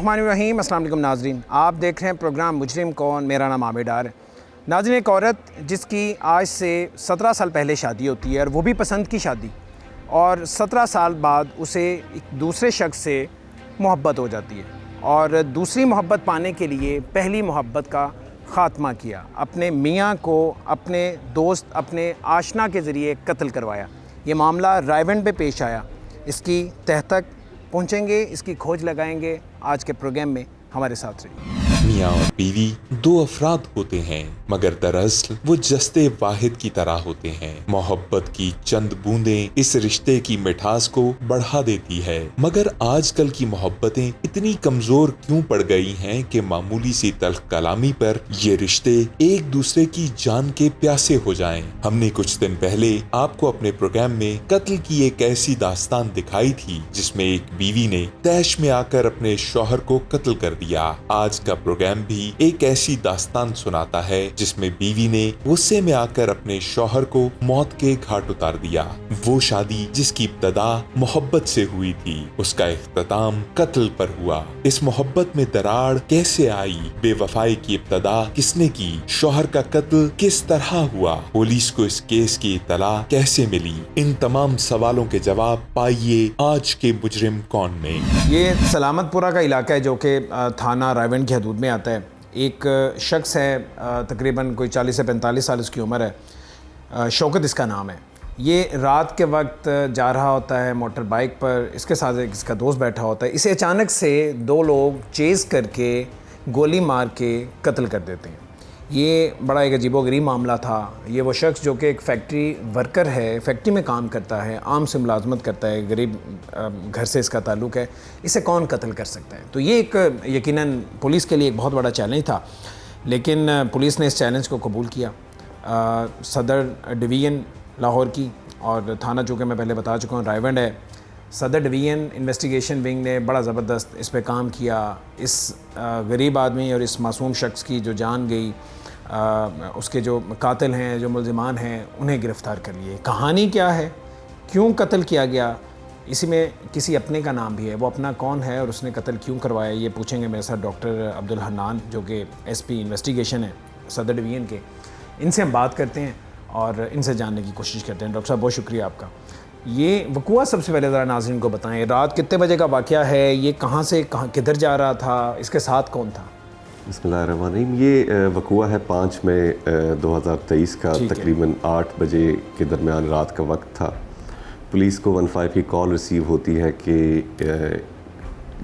बिस्मिल्लाहिर्रहमानिर्रहीम। अस्सलाम वालेकुम नाज़रीन, आप देख रहे हैं प्रोग्राम मुजरिम कौन। मेरा नाम आबिद डार है। नाज़रीन, एक औरत जिसकी आज से 17 साल पहले शादी होती है और वो भी पसंद की शादी, और 17 साल बाद उसे एक दूसरे शख्स से मोहब्बत हो जाती है और दूसरी मोहब्बत पाने के लिए पहली मोहब्बत का ख़ात्मा किया। अपने मियाँ को अपने दोस्त, अपने आशना के ज़रिए कत्ल करवाया। ये मामला रायवंड पे पेश आया। इसकी तह तक पहुँचेंगे, इसकी खोज लगाएंगे। आज के प्रोग्राम में हमारे साथ रहिए। मियाँ और बीवी दो अफराद होते हैं, मगर दरअसल वो जस्ते वाहिद की तरह होते हैं। मोहब्बत की चंद बूंदें इस रिश्ते की मिठास को बढ़ा देती है, मगर आजकल की मोहब्बतें इतनी कमजोर क्यों पड़ गई हैं कि मामूली सी तल्ख कलामी पर ये रिश्ते एक दूसरे की जान के प्यासे हो जाएं। हमने कुछ दिन पहले आपको अपने प्रोग्राम में कत्ल की एक ऐसी दास्तान दिखाई थी जिसमें एक बीवी ने तैश में आकर अपने शौहर को कत्ल कर दिया। आज का प्रोग्राम भी एक ऐसी दास्तान सुनाता है जिसमें बीवी ने गुस्से में आकर अपने शौहर को मौत के घाट उतार दिया। वो शादी जिसकी इब्तदा मोहब्बत से हुई थी, उसका इख्तिताम कत्ल पर हुआ। इस मोहब्बत में दरार कैसे आई? बेवफाई की इब्तदा किसने की? शौहर का कत्ल किस तरह हुआ? पुलिस को इस केस की इत्तला कैसे मिली? इन तमाम सवालों के जवाब पाइए आज के मुजरिम कौन में। ये सलामतपुरा का इलाका है जो कि थाना रायवंड की हदूद में आता है। एक शख्स है, तकरीबन कोई 40 से 45 साल उसकी उम्र है। शौकत इसका नाम है। ये रात के वक्त जा रहा होता है मोटर बाइक पर, इसके साथ एक इसका दोस्त बैठा होता है। इसे अचानक से दो लोग चेज़ करके गोली मार के कत्ल कर देते हैं। ये बड़ा एक अजीबोगरीब मामला था। ये वो शख्स जो कि एक फैक्ट्री वर्कर है, फैक्ट्री में काम करता है, आम से मुलाजमत करता है, गरीब घर से इसका ताल्लुक़ है। इसे कौन कत्ल कर सकता है? तो ये एक यकीनन पुलिस के लिए एक बहुत बड़ा चैलेंज था, लेकिन पुलिस ने इस चैलेंज को कबूल किया। सदर डिवीज़न लाहौर की, और थाना जो कि मैं पहले बता चुका हूँ रायवंड है, सदर डिवीज़न इन्वेस्टिगेशन विंग ने बड़ा ज़बरदस्त इस पे काम किया। इस गरीब आदमी और इस मासूम शख्स की जो जान गई, उसके जो कातिल हैं, जो मुल्ज़िमान हैं, उन्हें गिरफ़्तार कर लिए। कहानी क्या है, क्यों कत्ल किया गया, इसी में किसी अपने का नाम भी है। वो अपना कौन है और उसने कत्ल क्यों करवाया, ये पूछेंगे मेरे साथ डॉक्टर अब्दुल हन्नान जो कि एसपी इन्वेस्टिगेशन है सदर डिवीज़न के। इनसे हम बात करते हैं और इनसे जानने की कोशिश करते हैं। डॉक्टर साहब, बहुत शुक्रिया आपका। ये वक़ूआ सबसे पहले ज़रा नाज़रीन को बताएं, रात कितने बजे का वाक़या है? ये कहाँ से कहाँ किधर जा रहा था? इसके साथ कौन था? बिस्मिल्लाहिर्रहमानिर्रहीम। ये वक़ूआ है 5 मई 2023 का, तकरीबन 8 बजे के दरमियान रात का वक्त था। पुलिस को 15 की कॉल रिसीव होती है कि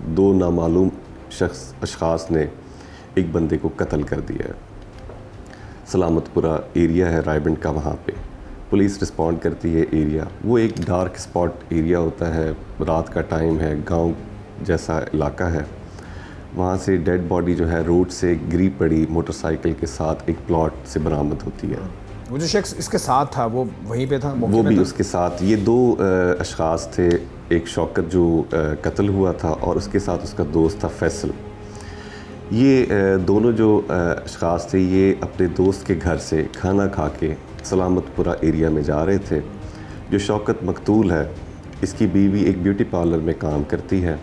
दो नामालूम अशख़ास ने एक बंदे को कत्ल कर दिया है। सलामतपुरा एरिया है रायवंड का, वहाँ पे पुलिस रिस्पॉन्ड करती है। एरिया वो एक डार्क स्पॉट एरिया होता है, रात का टाइम है, गांव जैसा इलाका है। वहाँ से डेड बॉडी जो है रोड से गिरी पड़ी मोटरसाइकिल के साथ एक प्लॉट से बरामद होती है। वो जो शख्स इसके साथ था वो वहीं पे था? वो भी उसके साथ। ये दो अशख़ास थे, एक शौकत जो कत्ल हुआ था और उसके साथ उसका दोस्त था फैसल। ये दोनों जो अशख़ास थे ये अपने दोस्त के घर से खाना खा के सलामतपुरा एरिया में जा रहे थे। जो शौकत मकतूल है, इसकी बीवी एक ब्यूटी पार्लर में काम करती है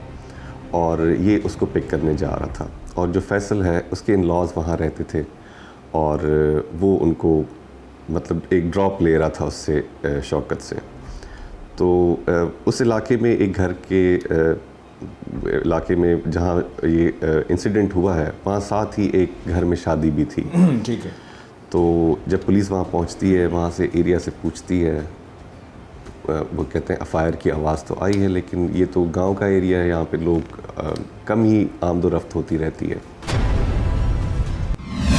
और ये उसको पिक करने जा रहा था। और जो फैसल है उसके इन लॉज वहाँ रहते थे और वो उनको मतलब एक ड्रॉप ले रहा था उससे, शौकत से। तो उस इलाके में एक घर के इलाके में जहाँ ये इंसिडेंट हुआ है, वहाँ साथ ही एक घर में शादी भी थी। ठीक है। तो जब पुलिस वहाँ पहुँचती है, वहाँ से एरिया से पूछती है, वो कहते हैं फायर की आवाज़ तो आई है, लेकिन ये तो गांव का एरिया है, यहाँ पे लोग कम ही आमदोरफ्त होती रहती है।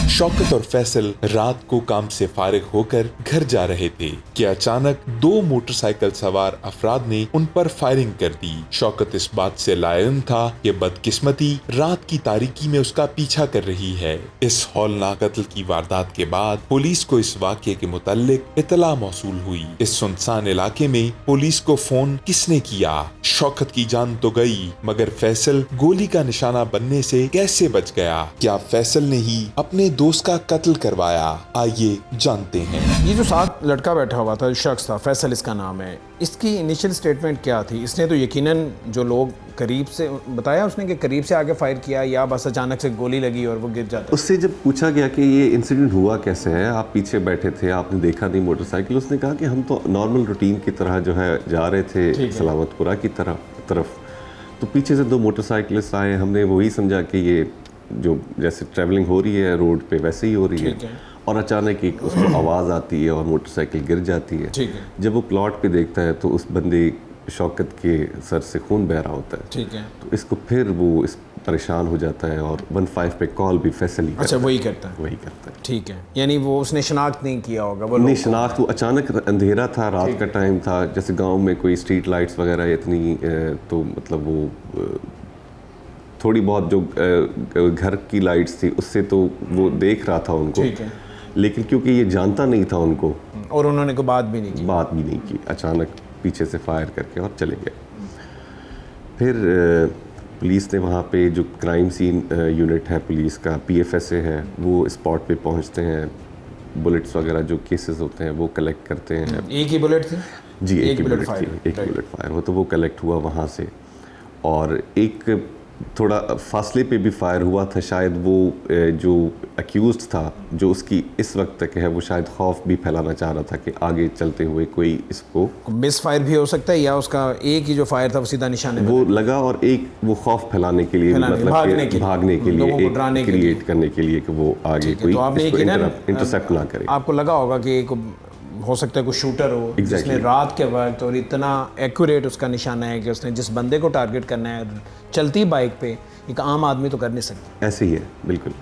शौकत और फैसल रात को काम से फारिग होकर घर जा रहे थे कि अचानक दो मोटरसाइकिल सवार अफराद ने उन पर फायरिंग कर दी। शौकत इस बात से लाइल था कि बदकिस्मती रात की तारीकी में उसका पीछा कर रही है। इस हौलनाक कत्ल की वारदात के बाद पुलिस को इस वाक़ये के मुताल्लिक इतला मौसूल हुई। इस सुनसान इलाके में पुलिस को फोन किसने किया? शौकत की जान तो गई, मगर फैसल गोली का निशाना बनने से कैसे बच गया? क्या फैसल ने ही अपने दोस्त का कत्ल करवाया, आइए जानते हैं। ये जो साथ लड़का बैठा हुआ था, शख्स था, फैसल इसका नाम है, इसकी इनिशियल स्टेटमेंट क्या थी? इसने तो यकीनन जो लोग करीब से बताया उसने कि करीब से आगे फायर किया या बस अचानक से गोली लगी और वो गिर जाता? उससे जब पूछा गया कि ये इंसिडेंट हुआ कैसे है, आप पीछे बैठे थे, आपने देखा नहीं मोटरसाइकिल, उसने कहा कि हम तो नॉर्मल रूटीन की तरह जो है जा रहे थे सलामतपुरा की तरफ, तो पीछे से दो मोटरसाइकिलिस्ट आए, हमने वही समझा कि ये जो जैसे ट्रैवलिंग हो रही है रोड पे वैसे ही हो रही है, और अचानक एक उसको आवाज़ आती है और मोटरसाइकिल गिर जाती है। जब वो प्लॉट पे देखता है तो उस बंदे शौकत के सर से खून बह रहा होता है। तो इसको फिर वो इस परेशान हो जाता है और 15 पे कॉल भी फैसल ही वही करता है। ठीक है, यानी वो उसने शनाख्त नहीं किया होगा? वो नहीं शनाख्त, वो अचानक अंधेरा था, रात का टाइम था, जैसे गांव में कोई स्ट्रीट लाइट्स वगैरह इतनी तो मतलब वो थोड़ी बहुत जो घर की लाइट्स थी उससे तो वो देख रहा था उनको, लेकिन क्योंकि ये जानता नहीं था उनको, और उन्होंने कोई बात भी नहीं की, अचानक पीछे से फायर करके और चले गए। फिर पुलिस ने वहाँ पे जो क्राइम सीन यूनिट है पुलिस का, PFSA है, वो स्पॉट पे पहुँचते हैं, बुलेट्स वगैरह जो केसेस होते हैं वो कलेक्ट करते हैं। एक ही बुलेट थी? जी, एक ही बुलेट थी, एक बुलेट फायर हो, तो वो कलेक्ट हुआ वहाँ से, और एक थोड़ा फासले पे भी फायर हुआ था। शायद वो जो अक्यूज्ड था, जो उसकी इस वक्त तक है, वो शायद खौफ भी फैलाना चाह रहा था कि आगे चलते हुए कोई इसको मिस फायर भी हो सकता है, या उसका एक ही जो फायर था वो सीधा निशाने वो लगा, और एक वो खौफ फैलाने के लिए, मतलब भागने के लिए, एक क्रिएट करने के लिए कि वो आगे कोई इंटरसेप्ट ना करे। आपको लगा होगा कि एक हो सकता है कोई शूटर हो जिसने रात के वक्त और इतना एक्यूरेट उसका निशाना है कि उसने जिस बंदे को टारगेट करना है चलती बाइक पे, एक आम आदमी तो कर नहीं सकता। ऐसे ही है, बिल्कुल।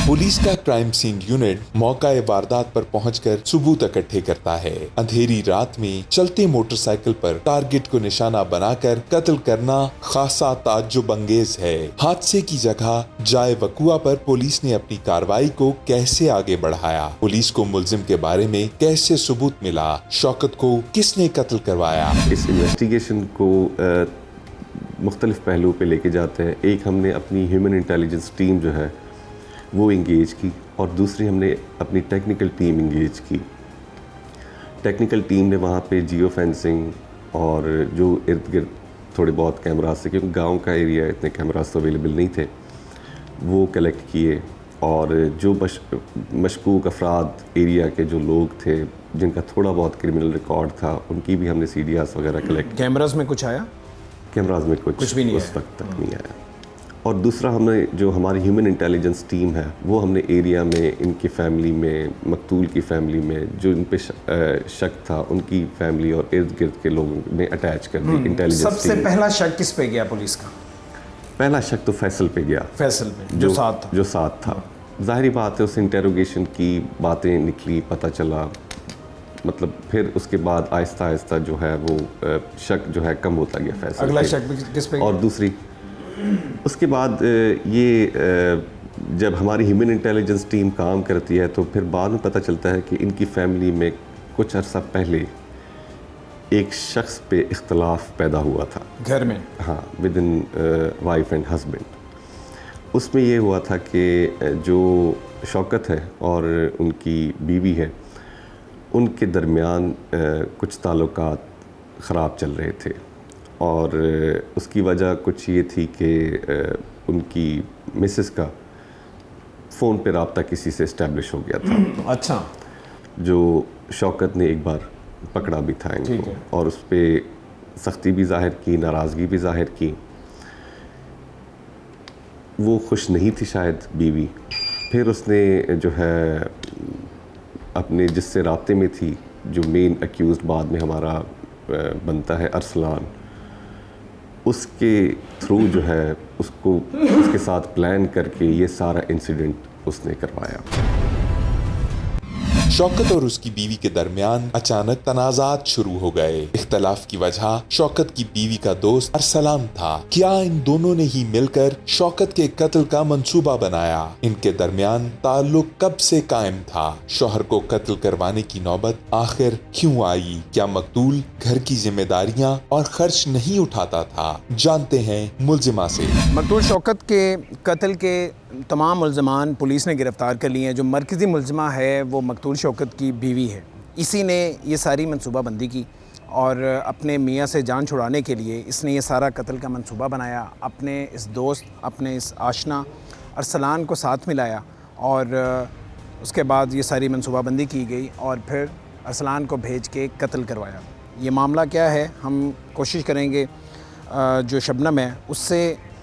पुलिस का क्राइम सीन यूनिट मौका वारदात पर पहुंचकर सबूत इकट्ठे करता है। अंधेरी रात में चलते मोटरसाइकिल पर टारगेट को निशाना बनाकर कत्ल करना खासा ताज्जुब अंगेज है। हादसे की जगह जाए वकुआ पर पुलिस ने अपनी कार्रवाई को कैसे आगे बढ़ाया, पुलिस को मुलजिम के बारे में कैसे सबूत मिला, शौकत को किसने कत्ल करवाया। इस इन्वेस्टिगेशन को मुख्तलिफ पहलुओं पे लेके जाते हैं। एक, हमने अपनी ह्यूमन इंटेलिजेंस टीम जो है वो इंगेज की, और दूसरी हमने अपनी टेक्निकल टीम इंगेज की। टेक्निकल टीम ने वहाँ पे जियो फेंसिंग और जो इर्द गिर्द थोड़े बहुत कैमरास थे, क्योंकि गांव का एरिया इतने कैमरास तो अवेलेबल नहीं थे, वो कलेक्ट किए, और जो मशकूक अफराद एरिया के जो लोग थे जिनका थोड़ा बहुत क्रिमिनल रिकॉर्ड था, उनकी भी हमने CDRs वगैरह कलेक्ट। कैमरास में कुछ आया? कैमरास में कुछ भी नहीं उस वक्त तक नहीं आया। और दूसरा, हमने जो हमारी ह्यूमन इंटेलिजेंस टीम है वो हमने एरिया में, इनकी फैमिली में, मकतूल की फैमिली में जो इन पे शक था, उनकी फैमिली और इर्द गिर्द के लोगों में अटैच कर दी इंटेलिजेंस। सबसे पहला शक किस पे गया पुलिस का? पहला शक तो फैसल पे गया। फैसल पे जो साथ था। जाहिर बात है, उस इंटेरोगेशन की बातें निकली, पता चला, मतलब फिर उसके बाद आहिस्ता आहिस्ता जो है वो शक जो है कम होता गया फैसल। अगला शक किस पे? और दूसरी, उसके बाद ये जब हमारी ह्यूमन इंटेलिजेंस टीम काम करती है तो फिर बाद में पता चलता है कि इनकी फैमिली में कुछ अर्सा पहले एक शख्स पे इख्तलाफ पैदा हुआ था घर में। हाँ, with in wife and husband. उसमें ये हुआ था कि जो शौकत है और उनकी बीवी है, उनके दरमियान कुछ ताल्लुकात ख़राब चल रहे थे, और उसकी वजह कुछ ये थी कि उनकी मिसेस का फ़ोन पे रब्ता किसी से इस्टेब्लिश हो गया था। अच्छा। जो शौकत ने एक बार पकड़ा भी था इनको, और उस पर सख्ती भी ज़ाहिर की, नाराज़गी भी ज़ाहिर की। वो खुश नहीं थी शायद बीवी। फिर उसने जो है अपने जिससे राब्ते में थी, जो मेन अक्यूज़ बाद में हमारा बनता है अरसलान, उसके थ्रू जो है उसको उसके साथ प्लान करके ये सारा इंसिडेंट उसने करवाया। शौकत और उसकी बीवी के दरमियान अचानक तनाजात शुरू हो गए। इख्तलाफ की वजह शौकत की बीवी का दोस्त अरसलान था। क्या इन दोनों ने ही मिलकर शौकत के कत्ल का मंसूबा बनाया? इनके दरमियान ताल्लुक कब से कायम था? शौहर को कत्ल करवाने की नौबत आखिर क्यों आई? क्या मकतूल घर की जिम्मेदारियां और खर्च नहीं उठाता था? जानते हैं मुलजिमा से। मकतूल शौकत के कत्ल के तमाम मुल्ज़मान पुलिस ने गिरफ़्तार कर लिए हैं। जो मरकज़ी मुल्ज़मा है वो मकतूल शौकत की बीवी है। इसी ने ये सारी मनसूबाबंदी की और अपने मियाँ से जान छुड़ाने के लिए इसने ये सारा कत्ल का मंसूबा बनाया। अपने इस दोस्त, अपने इस आशना अरसलान को साथ मिलाया और उसके बाद ये सारी मनसूबाबंदी की गई और फिर अरसलान को भेज के कत्ल करवाया। ये मामला क्या है, हम कोशिश करेंगे जो शबनम है उससे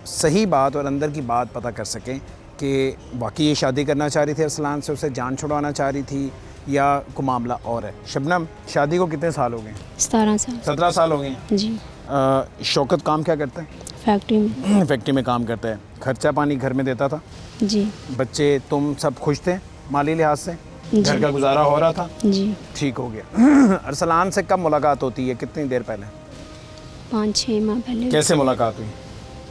सही बात और अंदर की बात पता कर सकें कि वाकई ये शादी करना चाह रही थी अरसलान से, उसे जान छुड़वाना चाह रही थी या कोई मामला और है। शबनम, शादी को कितने साल हो गए? 17 साल। 17 साल हो गए जी। शौकत काम क्या करता है? फैक्ट्री में। फैक्ट्री में काम करता है। खर्चा पानी घर में देता था? जी। बच्चे, तुम सब खुश थे माली लिहाज से? जी। घर का गुजारा हो रहा था? जी। ठीक हो गया। अरसलान से कब मुलाकात होती है, कितनी देर पहले? 5-6 माह पहले। कैसे मुलाकात हुई?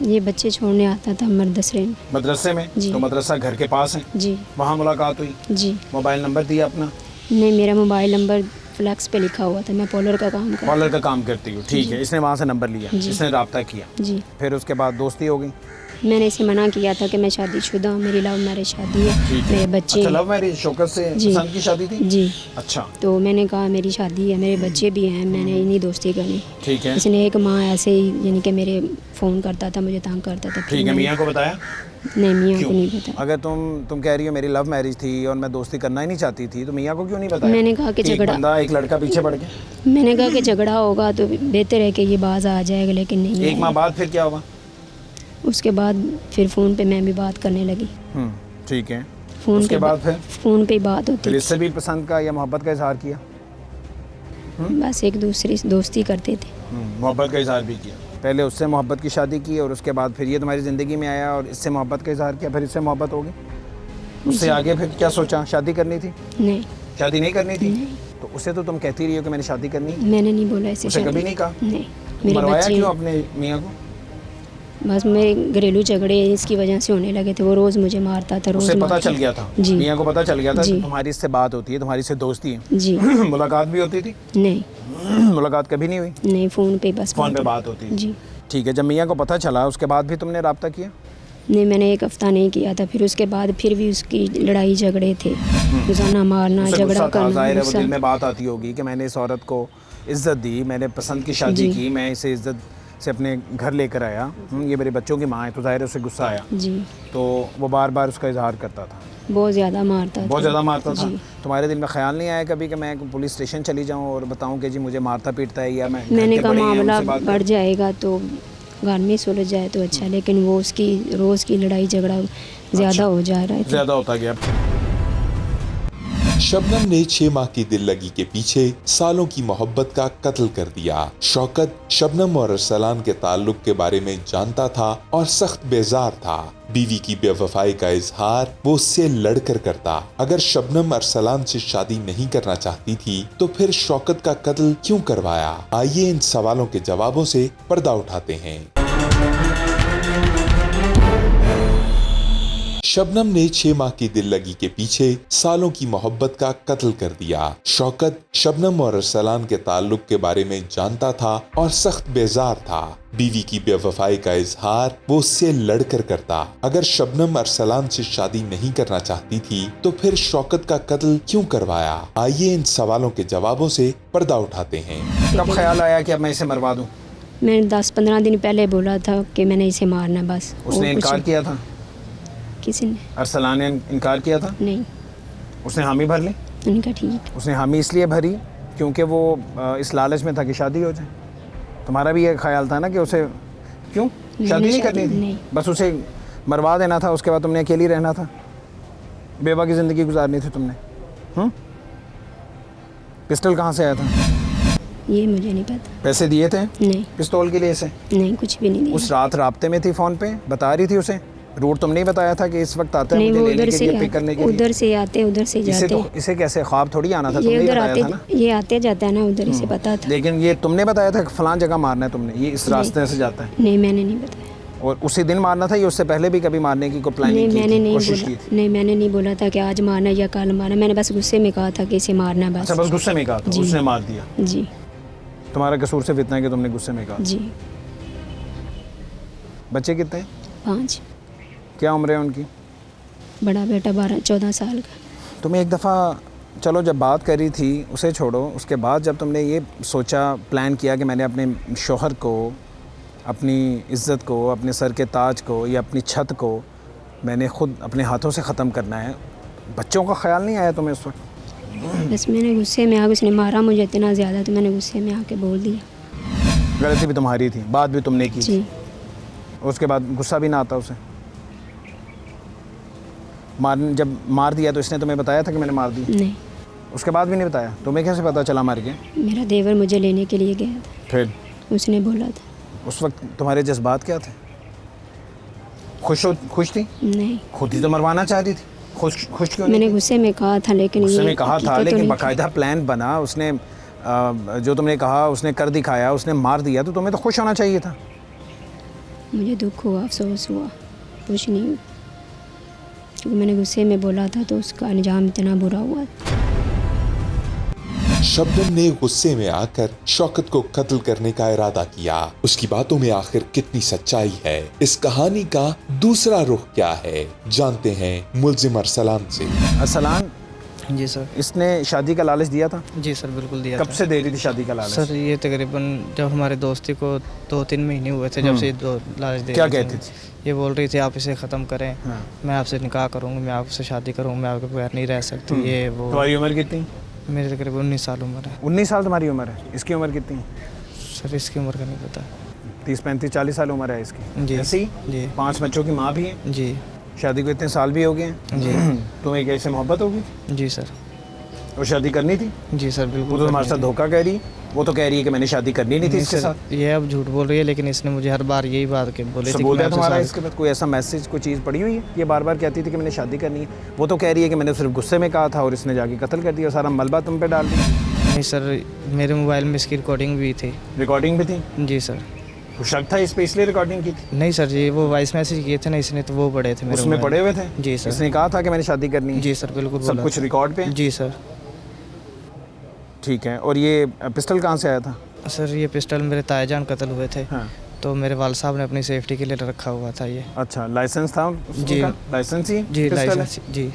ये बच्चे छोड़ने आता था मदरसे में। मदरसे में? जी। तो मदरसा घर के पास है? जी। वहाँ मुलाकात हुई? जी। मोबाइल नंबर दिया अपना? नहीं, मेरा मोबाइल नंबर फ्लैक्स पे लिखा हुआ था। मैं पॉलर का काम करती कॉलर का काम करती हूँ, ठीक है। इसने वहाँ से नंबर लिया, जी। इसने रब्ता किया, जी। फिर उसके बाद दोस्ती हो गई? मैंने इसे मना किया था कि मैं शादीशुदा हूँ, मेरी लव मैरिज शादी है, ठीक है। मेरे बच्चे। अच्छा, लव मैरिज शौकत से जी। पसंद की शादी थी? जी। अच्छा, तो मैंने कहा मेरी शादी है, मेरे बच्चे भी हैं, मैंने इन्हीं दोस्ती करनी। ठीक है। इसने 1 माह ऐसे ही यानी कि मेरे फ़ोन करता था, मुझे तंग करता था। ठीक है। मियाँ को बताया? नहीं, मियाँ क्यों? को नहीं पता। अगर तुम कह रही हो मेरी लव मैरिज थी और मैं दोस्ती करना ही नहीं चाहती थी, तो मियाँ को क्यों नहीं बताया? मैंने कहा कि एक झगड़ा, बंदा, एक लड़का पीछे पड़ गया। मैंने कहा कि झगड़ा होगा तो बेहतर है कि ये बाज आ जाएगा, लेकिन नहीं 1 माह आया। बाद फिर क्या हुआ? उसके बाद फिर फ़ोन पे मैं भी बात करने लगी। ठीक है। फ़ोन उसके पे बाद फिर फ़ोन पे ही बात होती फिर इससे भी पसंद का या मोहब्बत का इजहार किया? थी। बस एक दूसरे से दोस्ती करते थे। मोहब्बत का इजहार भी किया। पहले उससे मोहब्बत की शादी की और उसके बाद फिर ये तुम्हारी ज़िंदगी में आया और इससे मोहब्बत का इजहार किया, फिर इससे मोहब्बत हो गई। उससे आगे फिर क्या सोचा? शादी करनी थी? नहीं, शादी नहीं करनी थी? नहीं। तो उसे तो तुम कहती रही हो कि मैंने शादी करनी है। मैंने नहीं बोला इसे उसे शादी। कभी नहीं कहा? नहीं। मेरे मरवाया बच्चे, क्यों अपने मियाँ को? बस मेरे घरेलू झगड़े इसकी वजह से होने लगे थे। वो रोज़ मुझे मारता था, रोज़ उसे पता मारता चल गया था? जी। मियाँ को पता चल गया था जी। कि तुम्हारी इससे बात होती है, तुम्हारी इससे दोस्ती है? जी। मुलाकात भी होती थी? नहीं। मुलाकात कभी नहीं हुई? नहीं, फ़ोन पे बस फ़ोन पे बात होती थी? जी। ठीक है। जब मियाँ को पता चला उसके बाद भी तुमने रब्ता किया? नहीं, मैंने 1 हफ़्ता नहीं किया था। फिर उसके बाद फिर भी उसकी लड़ाई झगड़े थे, रोज़ाना मारना, उसे झगड़ा गुस्सा था, करना। ज़ाहिर है वो गुस्सा। दिल में बात आती होगी कि मैंने इस औरत को इज़्ज़त दी, मैंने पसंद की शादी जी। की, मैं इसे इज़्ज़त से अपने घर लेकर आया, ये मेरे बच्चों की माँ है, तो ज़ाहिर है उसे गुस्सा आया। जी। तो वो बार बार उसका इजहार करता था? बहुत ज़्यादा मारता था। बहुत ज़्यादा मारता था? जी। तुम्हारे दिल में ख्याल नहीं आया कभी कि मैं पुलिस स्टेशन चली जाऊँ और बताऊँ कि जी मुझे मारता पीटता है, या मैं मैंने घर के कहा बड़े हैं, मामला उनसे बात बढ़ करूं? जाएगा तो घर में सुलझ जाए तो अच्छा, लेकिन वो उसकी रोज़ की लड़ाई झगड़ा ज़्यादा हो जा रहा है। ज़्यादा होता गया। शबनम ने 6 माह की दिल लगी के पीछे सालों की मोहब्बत का कत्ल कर दिया। शौकत शबनम और अरसलान के ताल्लुक के बारे में जानता था और सख्त बेजार था। बीवी की बेवफाई का इजहार वो उससे लड़कर करता। अगर शबनम अरसलान से शादी नहीं करना चाहती थी तो फिर शौकत का कत्ल क्यों करवाया? आइए इन सवालों के जवाबों से पर्दा उठाते हैं। शबनम ने 6 माह की दिल लगी के पीछे सालों की मोहब्बत का कत्ल कर दिया। शौकत शबनम और अरसलान के ताल्लुक के बारे में जानता था और सख्त बेजार था। बीवी की बेवफाई का इजहार वो उससे लड़कर करता। अगर शबनम अरसलान से शादी नहीं करना चाहती थी तो फिर शौकत का कत्ल क्यों करवाया? आइए इन सवालों के जवाबों से पर्दा उठाते हैं। कब ख्याल आया कि अब मैं इसे मरवा दूं? मैंने 10-15 दिन पहले बोला था कि मैंने इसे मारना बस। उसने और कुछ- इनकार किया था? किसी ने अरसलान ने इनकार किया था? नहीं। उसने हामी भर ली? उनका ठीक। उसने हामी इसलिए भरी क्योंकि वो इस लालच में था कि शादी हो जाए। तुम्हारा भी ये ख्याल था ना कि उसे क्यों शादी नहीं करनी थी? नहीं। बस उसे मरवा देना था, उसके बाद तुमने अकेली रहना था, बेवा की ज़िंदगी गुजारनी थी तुमने। पिस्टल कहाँ से आया था? ये मुझे नहीं पता। पैसे दिए थे नहीं। पिस्तौल के लिए इसे? नहीं, कुछ भी नहीं दिया। उस रात राब्ते में थी, फ़ोन पे बता रही थी उसे? रूट तुमने ही बताया था कि इस वक्त आता है नहीं, मुझे वो लेने उधर के से लिए, पिक करने के लिए? उधर से आते, उधर से इसे जाते। तो इसे कैसे ख्वाब थोड़ी आना था, ये तुमने ही उधर बताया आते, था ना। ये आते जाता है ना उधर, इसे पता था। लेकिन ये तुमने बताया था कि फलां जगह मारना है तुमने, ये इस रास्ते से जाता है, नहीं, मैंने नहीं बताया। और उसी दिन मारना था या उससे पहले भी कभी मारने की कोई नहीं, प्लानिंग की मैंने थी, नहीं कोशिश की बोला। थी? नहीं, मैंने नहीं बोला था कि आज मारना या कल मारना। मैंने बस गुस्से में कहा था कि इसे मारना बस। अच्छा, बस गुस्से में कहा था, जी। उसने मार दिया। जी। तुम्हारा कसूर सिर्फ इतना है कि तुमने गुस्से में कहा। जी। बच्चे कितने हैं? 5। क्या उम्र है उनकी? बड़ा बेटा 12-14 साल का। तुम्हें एक दफ़ा, चलो जब बात करी थी उसे छोड़ो, उसके बाद जब तुमने ये सोचा, प्लान किया कि मैंने अपने शौहर को, अपनी इज़्ज़त को, अपने सर के ताज को या अपनी छत को मैंने ख़ुद अपने हाथों से ख़त्म करना है, बच्चों का ख्याल नहीं आया तुम्हें उस वक्त? बस मैंने गुस्से में आके, उसने मारा मुझे इतना ज़्यादा तो मैंने गुस्से में आके बोल दिया। गलती भी तुम्हारी थी, बात भी तुमने की जी। उसके बाद गुस्सा भी ना आता उसे? जब मार दिया तो इसने तुम्हें बताया था कि मैंने मार दी? नहीं, उसके बाद भी नहीं बताया? तुम्हें कैसे पता चला मर गए? मेरा देवर मुझे लेने के लिए गया था, फिर उसने बोला था। उस वक्त तुम्हारे जज्बात क्या थे? खुश थी? नहीं, खुद ही तो मरवाना चाह रही थी, खुश क्यों नहीं मैंने थी? गुस्से में कहा था, लेकिन गुस्से ये में कहा था, हकीकत तो लेकिन नहीं थी। बाकायदा प्लान बना, उसने जो तुमने कहा उसने कर दिखाया, उसने मार दिया, तो तुम्हें तो खुश होना चाहिए था। मुझे दुख हुआ, अफसोस हुआ, कुछ नहीं, क्योंकि मैंने गुस्से में बोला था तो उसका अंजाम इतना बुरा हुआ। शबनम ने गुस्से में आकर शौकत को कत्ल करने का इरादा किया। उसकी बातों में आखिर कितनी सच्चाई है? इस कहानी का दूसरा रुख क्या है? जानते हैं मुल्जिम अरसलान से। अरसलान, जी सर। इसने शादी का लालच दिया था? जी सर, बिल्कुल दिया कब था। से दे रही थी शादी का लालच? सर ये तकरीबन जब हमारे दोस्ती को 2-3 महीने हुए थे, जब से दो लालच दे क्या रही कहती थी? ये बोल रही थी आप इसे ख़त्म करें, हाँ। मैं आपसे निकाह करूँगी, मैं आपसे शादी करूँगी, मैं आपके बगैर नहीं रह सकती, ये वो। तुम्हारी उम्र कितनी? मेरे तकरीबन 19 साल उम्र है। 19 साल तुम्हारी उम्र है, इसकी उम्र कितनी है? सर इसकी उम्र का नहीं पता। 30-35-40 साल उम्र है इसकी। जी। ऐसी? जी 5 बच्चों की माँ भी है, जी शादी को इतने साल भी हो गए हैं। जी तुम्हें कैसे मोहब्बत होगी? जी सर। वो शादी करनी थी? जी सर, वो बिल्कुल। तो तुम्हारे साथ करनी धोखा कह रही, वो तो कह रही है कि मैंने शादी करनी नहीं थी थी। इसके सर, साथ। ये अब झूठ बोल रही है, लेकिन इसने मुझे हर बार यही बात के बोले थी कि सबूत मैं है आपसे तुम्हारा शादी- इसके बाद? कोई ऐसा मैसेज, कोई चीज़ पड़ी हुई है? ये बार बार कहती थी कि मैंने शादी करनी है, वो तो कह रही है कि मैंने सिर्फ गुस्से में कहा था और इसने जाके कत्ल कर दिया, सारा मलबा तुम पे डाल दिया। नहीं सर, मेरे मोबाइल में इसकी रिकॉर्डिंग भी थी। रिकॉर्डिंग भी थी? जी सर। तो शक था इस पे इसलिए रिकॉर्डिंग की थी? नहीं सर जी, वो वॉइस मैसेज किए थे ना इसने, तो वो पढ़े थे मेरे उसमें मोबाइल पड़े हुए थे? जी सर। इसने कहा था कि मैंने शादी करनी है? जी सर, बिल्कुल सब बोला कुछ था। रिकॉर्ड पे है? जी सर। ठीक है, और ये पिस्टल कहाँ से आया था? सर ये पिस्टल मेरे तायाजान कत्ल हुए थे, हाँ। तो मेरे वाल साहब ने अपनी सेफ्टी के लिए रखा हुआ था ये। अच्छा, लाइसेंस था जी। उनका? लाइसेंस ही जी पिस्टल है? लाइसेंस जी।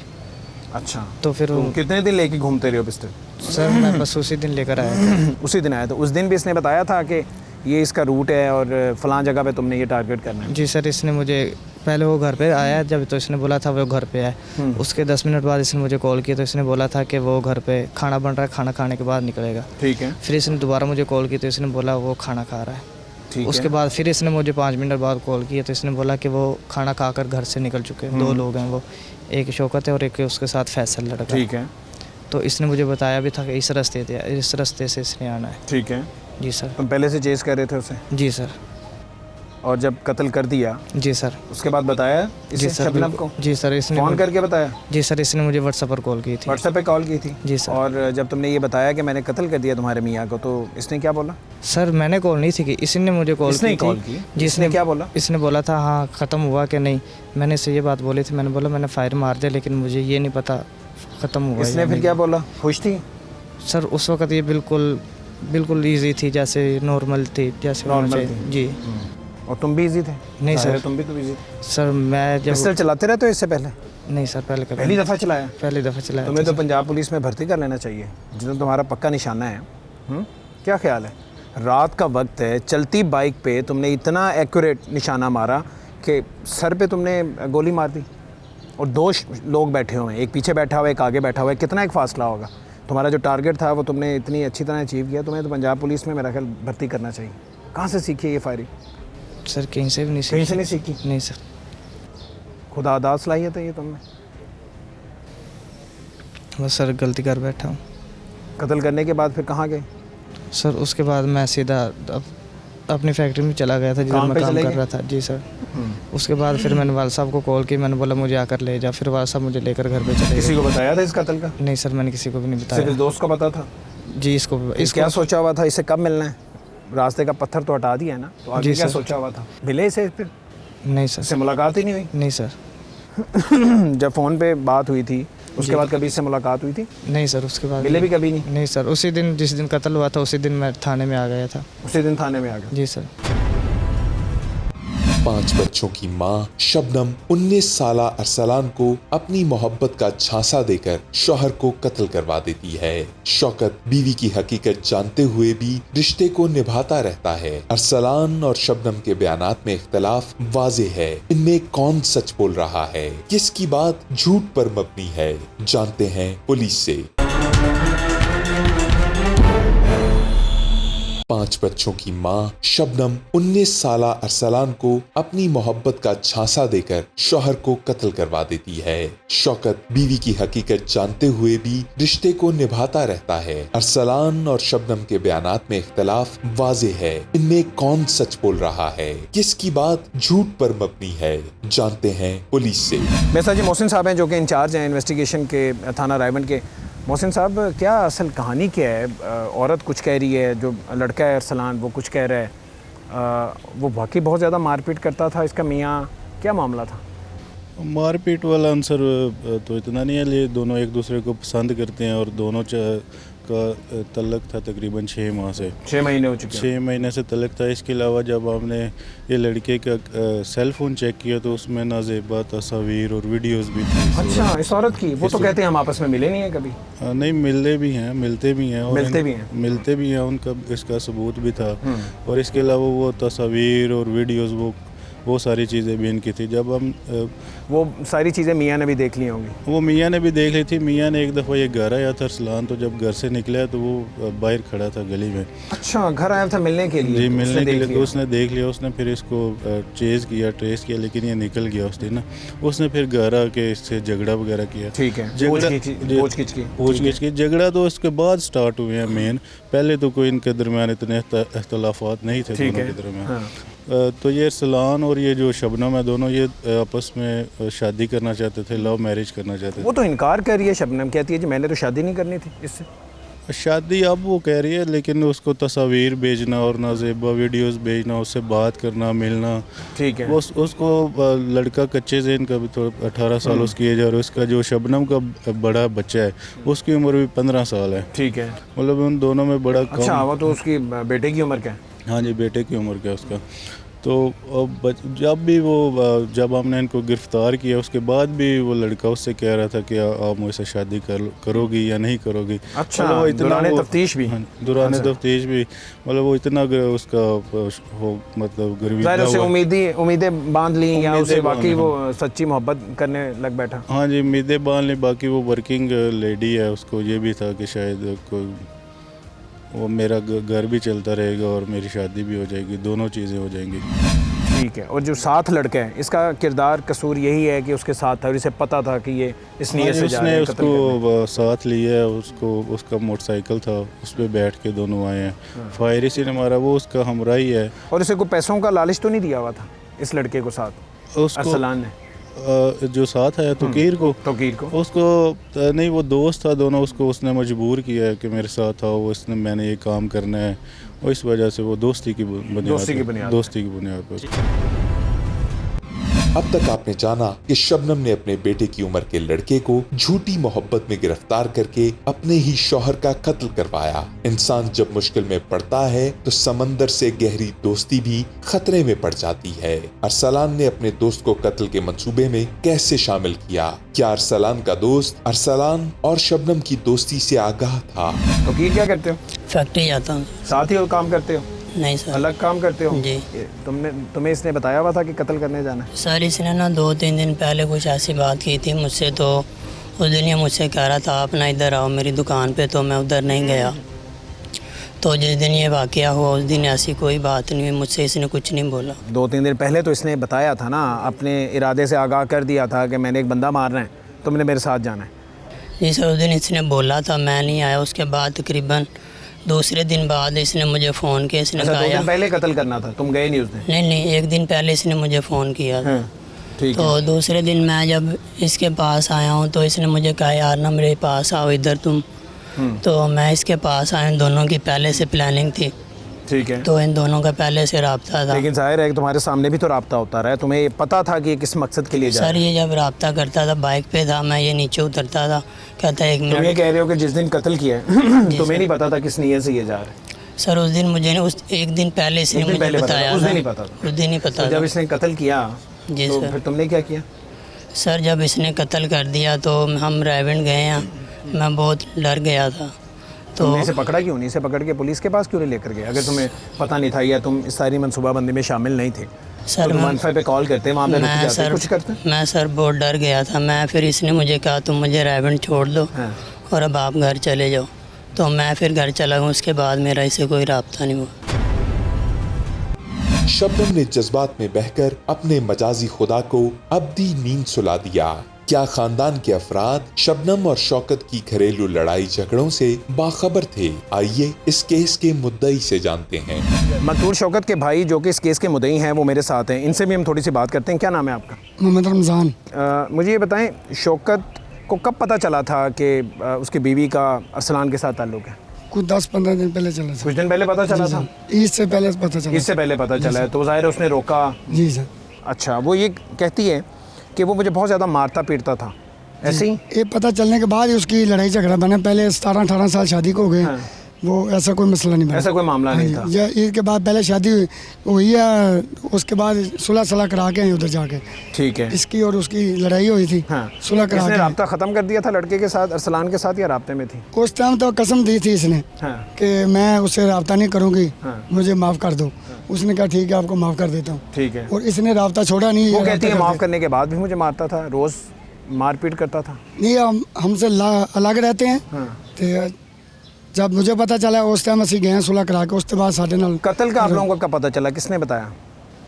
अच्छा, तो फिर तुम कितने दिन लेके घूमते रहे हो पिस्टल? सर मैं बस उसी दिन लेकर आया था। उसी दिन आया था? उस दिन भी इसने बताया था कि ये इसका रूट है और फलां जगह पे तुमने ये टारगेट करना है? जी सर, इसने मुझे पहले वो घर पे आया जब, तो इसने बोला था वो घर पे है। उसके 10 मिनट बाद इसने मुझे कॉल किया, तो इसने बोला था कि वो घर पे खाना बन रहा है, खाना खाने के बाद निकलेगा। ठीक है, फिर इसने दोबारा मुझे कॉल की, तो इसने बोला वो खाना खा रहा है। ठीक उसके है। बाद फिर इसने मुझे 5 मिनट बाद कॉल किया, तो इसने बोला कि वो खाना खाकर घर से निकल चुके हैं। 2 लोग हैं वो, एक शौकत है और एक उसके साथ फैसल लड़का। ठीक है, तो इसने मुझे बताया भी था कि इस रास्ते से इसने आना है। ठीक है। जी सर। तुम पहले से चेस कर रहे थे उसे, जी सर। और जब कत्ल कर दिया जी सर। उसके बाद बताया जी इसे सर, शबनम बिल्कुल। को? जी सर, इसने फ़ोन करके बताया? जी सर, इसने मुझे व्हाट्सएप पर कॉल की थी। व्हाट्सएप पे कॉल की थी? जी सर। और जब तुमने ये बताया कि मैंने कत्ल कर दिया तुम्हारे मियाँ को, तो इसने क्या बोला? सर मैंने कॉल नहीं थी की, इसने मुझे कॉल इसने की कॉल थी। की? जी, इसने क्या बोला? इसने बोला था हाँ ख़त्म हुआ कि नहीं। मैंने इससे ये बात बोली थी, मैंने बोला मैंने फायर मार दिया, लेकिन मुझे ये नहीं पता ख़त्म हुआ। इसने फिर क्या बोला? खुश थी? सर उस वक्त ये बिल्कुल ईजी थी, जैसे नॉर्मल थी, जैसे होना नॉर्मल चाहिए। जी। और तुम भी इजी थे? नहीं ज़ाहिर है, सर। तुम भी तो इजी थे। सर मैं जब पिस्टल चलाते रहते हो इससे पहले? नहीं सर, पहले कभी पहली दफ़ा चलाया? पहली दफ़ा चलाया तुम्हें था तो पंजाब पुलिस में भर्ती कर लेना चाहिए, जितना तुम्हारा पक्का निशाना है। क्या ख्याल है? रात का वक्त है, चलती बाइक पे तुमने इतना एक्यूरेट निशाना मारा कि सर पे तुमने गोली मार दी, और 2 लोग बैठे हुए हैं, एक पीछे बैठा हुआ है, एक आगे बैठा हुआ है। कितना एक फासला होगा? तुम्हारा जो टारगेट था वो तुमने इतनी अच्छी तरह अचीव किया। तुम्हें तो पंजाब पुलिस में मेरा ख्याल भर्ती करना चाहिए। कहाँ से सीखी है ये फायरिंग? सर कहीं से भी नहीं कहीं से सीखी। नहीं सीखी? नहीं सर। खुदा आदाद सलाहियत है ये तुमने। बस सर गलती कर बैठा हूँ। कत्ल करने के बाद फिर कहाँ गए? सर उसके बाद मैं सीधा अपनी फैक्ट्री में चला गया था जिधर काम मैं पे काम चले कर गए? रहा था। जी सर। उसके बाद फिर मैंने वाल साहब को कॉल की, मैंने बोला मुझे आकर ले जा। फिर वाल साहब मुझे लेकर घर पे चले किसी गए। को बताया था इस कत्ल का? नहीं सर, मैंने किसी को भी नहीं सिर्फ बताया। इस दोस्त को पता था? जी इसको क्या सोचा हुआ था इसे कब मिलना है? रास्ते का पत्थर तो हटा दिया है ना, तो आगे जी क्या सर। सोचा हुआ था? मिले इसे फिर? नहीं सर। इससे मुलाकात ही नहीं हुई? नहीं सर। जब फ़ोन पे बात हुई थी उसके जी। बाद कभी इससे मुलाकात हुई थी? नहीं सर, उसके बाद मिले भी कभी नहीं? नहीं सर। उसी दिन जिस दिन कत्ल हुआ था उसी दिन मैं थाने में आ गया था। उसी दिन थाने में आ गए? जी सर। 5 बच्चों की मां शबनम 19 साला अरसलान को अपनी मोहब्बत का झांसा देकर शौहर को कत्ल करवा देती है। शौकत बीवी की हकीकत जानते हुए भी रिश्ते को निभाता रहता है। अरसलान और शबनम के बयानात में इख्तलाफ वाज़े है। इनमें कौन सच बोल रहा है, किसकी बात झूठ पर मबनी है, जानते हैं पुलिस से। 5 बच्चों की मां शबनम 19 साला अरसलान को अपनी मोहब्बत का झांसा देकर शौहर को कत्ल करवा देती है। शौकत बीवी की हकीकत जानते हुए भी रिश्ते को निभाता रहता है। अरसलान और शबनम के बयानात में इख्तलाफ वाज़े है। इनमें कौन सच बोल रहा है, किसकी बात झूठ पर मबनी है, जानते हैं पुलिस से। मेरे साथ जी मोहसिन साहब हैं जो कि इंचार्ज हैं इन्वेस्टिगेशन के थाना रायबंद के। मोहसिन साहब, क्या असल कहानी क्या है? औरत कुछ कह रही है, जो लड़का है अरसलान वो कुछ कह रहा है। वो वाकई बहुत ज़्यादा मारपीट करता था इसका मियाँ, क्या मामला था? मारपीट वाला आंसर तो इतना नहीं है, ले दोनों एक दूसरे को पसंद करते हैं और दोनों का तलक था तकरीबन 6 माह से। 6 महीने हो चुके हैं। 6 महीने से तलक था। इसके अलावा जब हमने ये लड़के का सेल फ़ोन चेक किया तो उसमें नाज़ेबा तस्वीर और वीडियोस भी थी। अच्छा, इस औरत की? वो तो कहते हैं हम आपस में मिले नहीं हैं कभी। नहीं, मिलते भी हैं और मिलते भी हैं, उनका इसका सबूत भी था। और इसके अलावा वो तस्वीर और वीडियोस वो सारी चीज़ें भी इनकी थी। जब हम वो सारी चीज़ें मियाँ ने भी देख ली होंगी। वो मियाँ ने भी देख ली थी। मियाँ ने एक दफ़ा ये घर आया था अरसलान, तो जब घर से निकला तो वो बाहर खड़ा था गली में। अच्छा, घर आया था मिलने के लिए? जी, मिलने के लिए। तो उसने देख लिया, उसने फिर इसको ट्रेस किया, लेकिन ये निकल गया उस दिन ना। उसने फिर घर आके इससे झगड़ा वगैरह किया। ठीक है, पूछ-गिछ की। झगड़ा तो उसके बाद स्टार्ट हुए हैं मेन। पहले तो कोई इनके दरमियान इतने इख्तलाफात नहीं थे दोनों के दरमियान। तो ये अरसलान और ये जो शबनम है, दोनों ये आपस में शादी करना चाहते थे, लव मैरिज करना चाहते थे। वो तो इनकार कर रही है, शबनम कहती है जी मैंने तो शादी नहीं करनी थी इससे। शादी अब वो कह रही है, लेकिन उसको तस्वीर भेजना और नाज़ेबा वीडियोस भेजना, उससे बात करना, मिलना। ठीक है। उसको लड़का कच्चे ज़हन का भी थोड़ा 18 साल उसकी एज है, और उसका जो शबनम का बड़ा बच्चा है उसकी उम्र भी 15 साल है। ठीक है, मतलब उन दोनों में बड़ा कम। अच्छा, वो तो उसकी बेटे की उम्र क्या है? हाँ जी, बेटे की उम्र क्या उसका। तो जब हमने इनको गिरफ़्तार किया उसके बाद भी वो लड़का उससे कह रहा था कि आप मुझसे शादी करोगी या नहीं करोगी। अच्छा, दौरान तफ्तीश भी? दौरान तफ्तीश भी। मतलब वो इतना उसका मतलब गर्विदा हुआ। उम्मीदें बांध ली या उसे वाकई वो सच्ची मोहब्बत करने लग बैठा? हाँ जी, उम्मीदें बांध ली। बाकी वो वर्किंग लेडी है, उसको ये भी था कि शायद कोई वो मेरा घर भी चलता रहेगा और मेरी शादी भी हो जाएगी, दोनों चीज़ें हो जाएंगी। ठीक है। और जो साथ लड़का है, इसका किरदार कसूर यही है कि उसके साथ था और इसे पता था कि ये इस नीयत से जा रहे हैं कत्ल करने? उसको साथ लिया है, उसका मोटरसाइकिल था, उस पर बैठ के दोनों आए हैं। फायर इसी ने मारा, वो उसका हमराही है। और इसे कोई पैसों का लालच तो नहीं दिया हुआ था इस लड़के को साथ अरसलान ने? जो साथ है तोकीर को उसको नहीं, वो दोस्त था दोनों, उसने मजबूर किया है कि मेरे साथ आओ, मैंने ये काम करना है, और इस वजह से वो दोस्ती की बुनियाद पर। अब तक आपने जाना कि शबनम ने अपने बेटे की उम्र के लड़के को झूठी मोहब्बत में गिरफ्तार करके अपने ही शौहर का कत्ल करवाया। इंसान जब मुश्किल में पड़ता है तो समंदर से गहरी दोस्ती भी खतरे में पड़ जाती है। अरसलान ने अपने दोस्त को कत्ल के मंसूबे में कैसे शामिल किया? क्या अरसलान का दोस्त अरसलान और शबनम की दोस्ती से आगाह था? तो क्या करते हो? फैक्ट्री जाता हूँ। साथ ही काम करते हो? नहीं सर, अलग काम करते हो? जी। तुम्हें इसने बताया हुआ था कि कत्ल करने जाना है? सर, इसने ना 2-3 दिन पहले कुछ ऐसी बात की थी मुझसे, तो उस दिन ये मुझसे कह रहा था आप ना इधर आओ मेरी दुकान पे, तो मैं उधर नहीं गया। तो जिस दिन ये वाक़या हुआ उस दिन ऐसी कोई बात नहीं हुई मुझसे, इसने कुछ नहीं बोला। 2-3 दिन पहले तो इसने बताया था ना, अपने इरादे से आगाह कर दिया था कि मैंने एक बंदा मारना है, तुमने मेरे साथ जाना है। जी सर, उस दिन इसने बोला था, मैं नहीं आया। उसके बाद तकरीबन दूसरे दिन बाद इसने मुझे फ़ोन किया। इसने कहा 2 दिन पहले कत्ल करना था, तुम गए नहीं उस दिन? नहीं, 1 दिन पहले इसने मुझे फ़ोन किया था। ठीक तो है। दूसरे दिन मैं जब इसके पास आया हूँ तो इसने मुझे कहा यार ना मेरे पास आओ इधर तुम। तो मैं इसके पास आया, दोनों की पहले से प्लानिंग थी। ठीक है। तो इन दोनों का पहले से राब्ता था। लेकिन जाहिर है कि तुम्हारे सामने भी तो राब्ता होता रहा है, तुम्हें पता था कि किस मकसद के लिए जा सर रहा है? ये जब राब्ता करता था बाइक पे था, मैं ये नीचे उतरता था, कहता है 1 तुम ये मिनट। कह रहे हो कि जिस दिन कत्ल किया है तुम्हें नहीं पता था किस नीयत से ये जा रहा है? सर उस दिन मुझे उस एक दिन पहले इसने मुझे बताया उस दिन था। नहीं पता था। उस दिन नहीं पता तो जब था। इसने कत्ल किया जी तो सर। फिर तुमने क्या किया? सर जब इसने कत्ल कर दिया तो हम रायवन गए हैं, मैं बहुत डर गया था। तो तुमने इसे पकड़ा क्यों नहीं? इसे पकड़ के पुलिस के पास क्यों नहीं लेकर गए अगर तुम्हें पता नहीं था या तुम इस सारी मनसूबाबंदी में शामिल नहीं थे? सर तो तुम मैं 15 पे कॉल करते, वहाँ पे रुक मैं जाते, सर कुछ करते? मैं सर बहुत डर गया था। मैं फिर इसने मुझे कहा तुम मुझे रायवन छोड़ दो हाँ। और अब आप घर चले जाओ। तो मैं फिर घर चला गया। उसके बाद मेरा इससे कोई रब्ता नहीं हुआ। शबनम ने जज्बात में बहकर अपने मजाजी खुदा को अब्दी नींद सुला दिया। क्या खानदान के अफराद शबनम और शौकत की घरेलू लड़ाई झगड़ों से बाखबर थे? आइए इस केस के मुद्दई से जानते हैं। मकतूल शौकत के भाई जो कि इस केस के मुद्दई हैं वो मेरे साथ हैं, इनसे भी हम थोड़ी सी बात करते हैं। क्या नाम है आपका? मोहम्मद रमज़ान। मुझे ये बताएं, शौकत को कब पता चला था कि उसकी बीवी का अरसलान के साथ ताल्लुक़ है? कुछ 10-15 दिन पहले चला सर। कुछ दिन पहले पता चला था? ईद से पहले पता चला। इससे पहले पता चला है तो ज़ाहिर है उसने रोका। जी सर। अच्छा, वो ये कहती है कि वो मुझे बहुत ज़्यादा मारता पीटता था, ऐसे ही? ये पता चलने के बाद ही उसकी लड़ाई झगड़ा बना। पहले 17-18 साल शादी को हो गए। हाँ। वो ऐसा कोई मसला नहीं बना। ऐसा कोई मामला नहीं था। या ईद के बाद पहले शादी हुई है, उसके बाद सुलह सलाह करा के आए उधर जाके। ठीक है। इसकी और उसकी लड़ाई हुई थी। हाँ। सुलह करा इसने के। राब्ता ख़त्म कर दिया था लड़के के साथ, अरसलान के साथ, या राब्ते में थी? उस टाइम तो कसम दी थी इसने हाँ। कि मैं उससे रब्ता नहीं करूँगी, हाँ। मुझे माफ़ कर दो। उसने कहा ठीक है आपको माफ़ कर देता हूँ। ठीक है। और इसने रब्ता छोड़ा नहीं। वो कहती है रब्ता माफ़ करते। करने के बाद भी मुझे मारता था, रोज़ मारपीट करता था। नहीं हमसे अलग रहते हैं। हाँ। तो जब मुझे पता चला उस टाइम असी गए सुलह करा के। उसके बाद साढ़े नाल कत्ल का आप लोगों को कब पता चला, किसने बताया?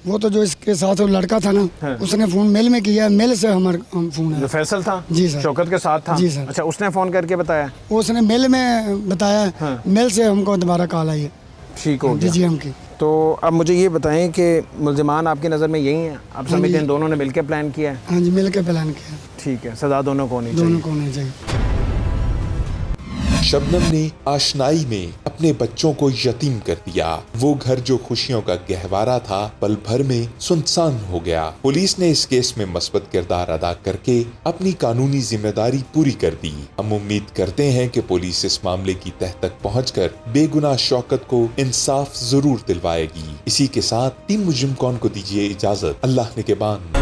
वो तो जो इसके साथ वो लड़का था ना, हाँ। उसने फ़ोन मेल में किया। मेल से हम फ़ोन जो है। फैसल था? जी सर। शौकत के साथ था? जी सर। अच्छा, उसने फ़ोन करके बताया? उसने मेल में बताया। हाँ। मेल से हमको दोबारा कॉल आई है ठीक हो गया। DGM की। तो अब मुझे ये बताएं कि मुल्ज़िमान आपकी नज़र में यही हैं? आप हाँ समझते जी। हैं दोनों ने मिलकर प्लान किया है? हाँ जी, मिल के प्लान किया। ठीक है, सज़ा दोनों को होनी दोनों चाहिए। को होना चाहिए। शबनम ने आशनाई में अपने बच्चों को यतीम कर दिया। वो घर जो खुशियों का गहवारा था पल भर में सुनसान हो गया। पुलिस ने इस केस में मस्बत किरदार अदा करके अपनी कानूनी जिम्मेदारी पूरी कर दी। हम उम्मीद करते हैं कि पुलिस इस मामले की तह तक पहुंचकर बेगुनाह शौकत को इंसाफ जरूर दिलवाएगी। इसी के साथ टीम मुजरिम कौन को दीजिए इजाजत। अल्लाह निगहबान।